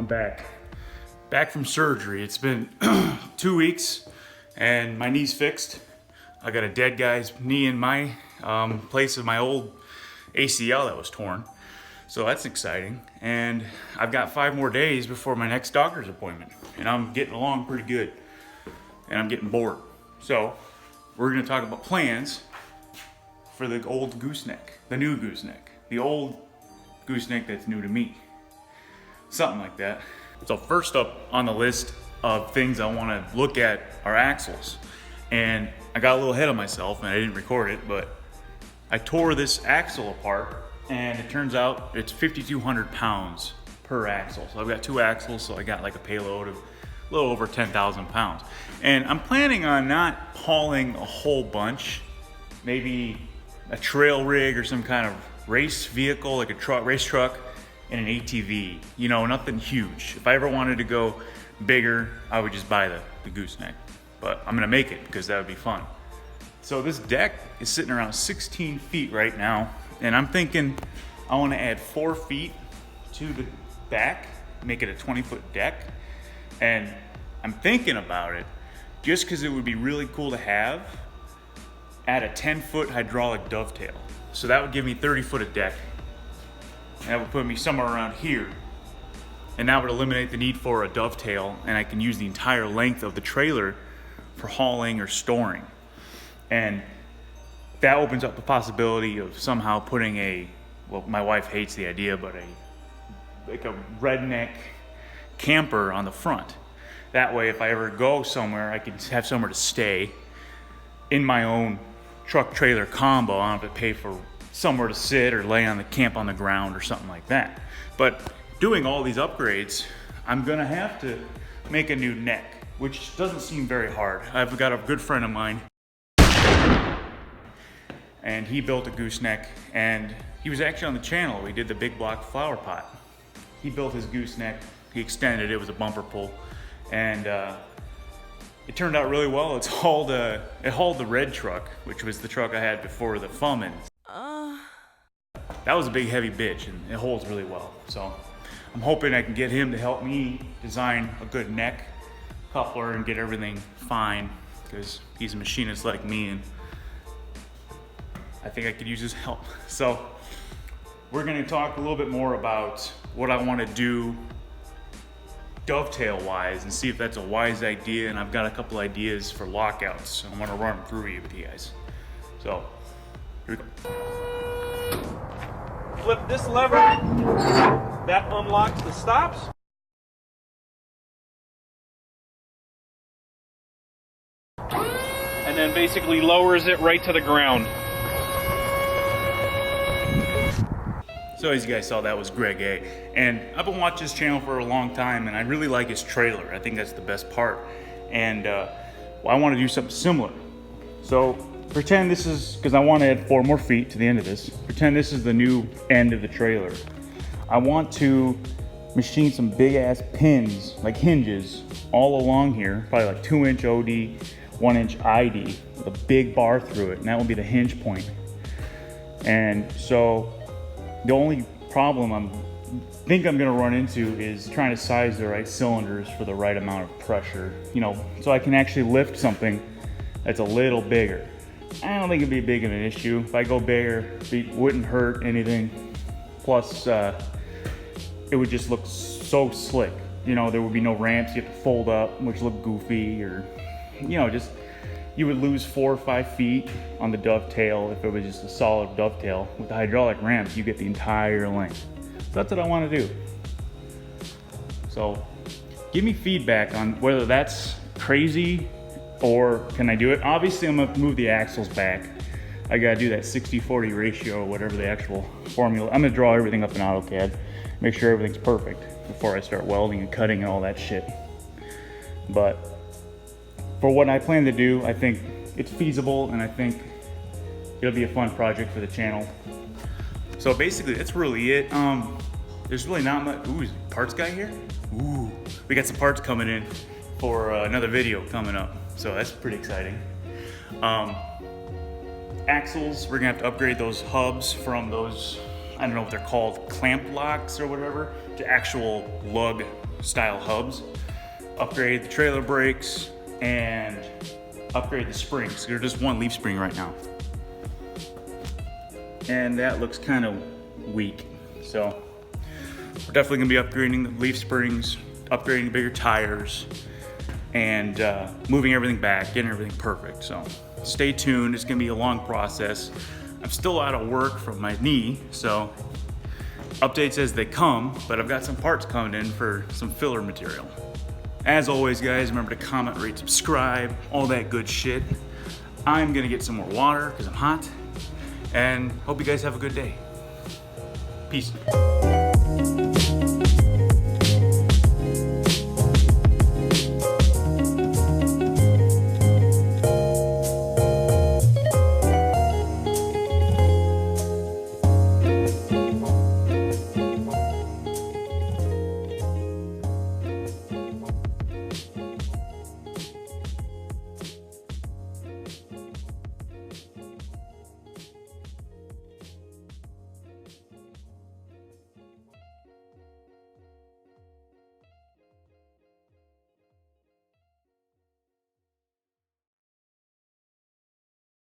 I'm back. Back from surgery. It's been 2 weeks and my knee's fixed. I got a dead guy's knee in my place of my old ACL that was torn. So that's exciting. And I've got 5 more days before my next doctor's appointment. And I'm getting along pretty good. And I'm getting bored. So we're gonna talk about plans for the old gooseneck, the new gooseneck, the old gooseneck that's new to me. Something like that. So first up on the list of things I want to look at are axles. And I got a little ahead of myself and I didn't record it, but I tore this axle apart and it turns out it's 5,200 pounds per axle. So I've got 2 axles, so I got like a payload of a little over 10,000 pounds. And I'm planning on not hauling a whole bunch, maybe a trail rig or some kind of race vehicle, like a race truck and an ATV, you know, nothing huge. If I ever wanted to go bigger, I would just buy the gooseneck. But I'm gonna make it because that would be fun. So this deck is sitting around 16 feet right now, and I'm thinking I wanna add 4 feet to the back, make it a 20-foot deck. And I'm thinking about it, just because it would be really cool to have, add a 10-foot hydraulic dovetail. So that would give me 30 foot of deck. And that would put me somewhere around here. And that would eliminate the need for a dovetail, and I can use the entire length of the trailer for hauling or storing. And that opens up the possibility of somehow putting well, my wife hates the idea, but like a redneck camper on the front. That way, if I ever go somewhere, I can have somewhere to stay in my own truck trailer combo. I don't have to pay for somewhere to sit or lay on the camp on the ground or something like that. But doing all these upgrades, I'm gonna have to make a new neck, which doesn't seem very hard. I've got a good friend of mine, and he built a gooseneck, and he was actually on the channel. We did the big block flower pot. He built his gooseneck, he extended it, was a bumper pull, and it turned out really well. It hauled the red truck, which was the truck I had before the Fumin. That was a big heavy bitch, and it holds really well. So I'm hoping I can get him to help me design a good neck coupler and get everything fine, because he's a machinist like me and I think I could use his help. So we're gonna talk a little bit more about what I wanna do dovetail wise and see if that's a wise idea, and I've got a couple ideas for lockouts. I wanna run them through with you guys. So here we go. Flip this lever, that unlocks the stops. And then basically lowers it right to the ground. So as you guys saw, that was Greg A. And I've been watching his channel for a long time, and I really like his trailer. I think that's the best part. And well, I want to do something similar. So pretend this is, because I want to add 4 more feet to the end of this. Pretend this is the new end of the trailer. I want to machine some big ass pins, like hinges, all along here, probably like 2-inch OD, 1-inch ID, with a big bar through it, and that will be the hinge point. And so the only problem I think I'm gonna run into is trying to size the right cylinders for the right amount of pressure, you know, so I can actually lift something that's a little bigger. I don't think it'd be big of an issue. If I go bigger, it wouldn't hurt anything. Plus, it would just look so slick. You know, there would be no ramps you have to fold up, which look goofy, or, you know, just, you would lose 4 or 5 feet on the dovetail if it was just a solid dovetail. With the hydraulic ramps, you get the entire length. So that's what I want to do. So give me feedback on whether that's crazy or can I do it. Obviously, I'm gonna move the axles back. I gotta do that 60-40 ratio or whatever the actual formula. I'm gonna draw everything up in AutoCAD, make sure everything's perfect before I start welding and cutting and all that shit. But for what I plan to do, I think it's feasible, and I think it'll be a fun project for the channel. So basically, that's really it. There's really not much. Ooh, is the parts guy here? Ooh, we got some parts coming in for another video coming up. So that's pretty exciting. Axles, we're gonna have to upgrade those hubs from those, I don't know what they're called, clamp locks or whatever, to actual lug style hubs, upgrade the trailer brakes, and upgrade the springs. They're just one leaf spring right now. And that looks kind of weak. So we're definitely gonna be upgrading the leaf springs, upgrading bigger tires, and moving everything back, getting everything perfect. So stay tuned, it's gonna be a long process. I'm still out of work from my knee, so updates as they come, but I've got some parts coming in for some filler material. As always, guys, remember to comment, rate, subscribe, all that good shit. I'm gonna get some more water because I'm hot, and hope you guys have a good day. Peace.